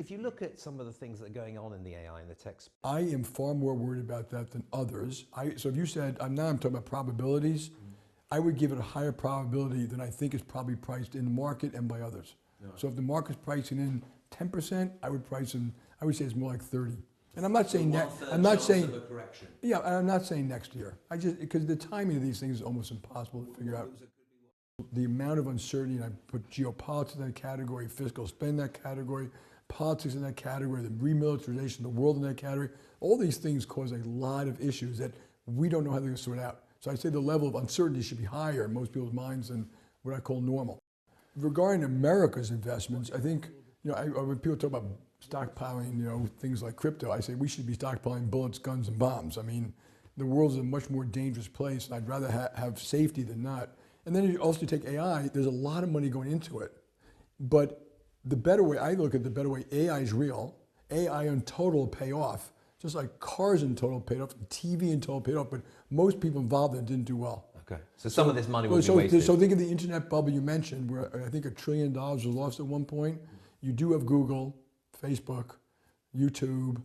if you look at some of the things that are going on in the AI and the tech space. I am far more worried about that than others. So if you said, I'm talking about probabilities, I would give it a higher probability than I think is probably priced in the market and by others. No. So if the market's pricing in 10%, I would say it's more like 30. And I'm not saying that. I'm not saying. Of a correction. Yeah, I'm not saying next year. Because the timing of these things is almost impossible to figure out. The amount of uncertainty, and I put geopolitics in that category, fiscal spend in that category, politics in that category, the remilitarization of the world in that category. All these things cause a lot of issues that we don't know how they're going to sort out. So I say the level of uncertainty should be higher in most people's minds than what I call normal. Regarding America's investments, I think, when people talk about stockpiling, things like crypto, I say we should be stockpiling bullets, guns, and bombs. I mean, the world's a much more dangerous place, and I'd rather have safety than not. And then you also take AI, there's a lot of money going into it. But the better way, I look at the better way, AI is real. AI in total will pay off. Just like cars in total paid off, TV in total paid off, but most people involved in it didn't do well. Okay, so some of this money will be wasted. So think of the internet bubble you mentioned, where I think $1 trillion was lost at one point. You do have Google, Facebook, YouTube,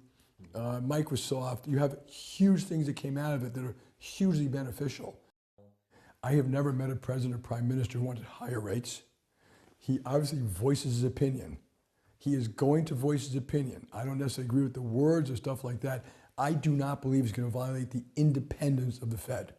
Microsoft. You have huge things that came out of it that are hugely beneficial. I have never met a president or prime minister who wanted higher rates. He obviously voices his opinion. He is going to voice his opinion. I don't necessarily agree with the words or stuff like that. I do not believe he's going to violate the independence of the Fed.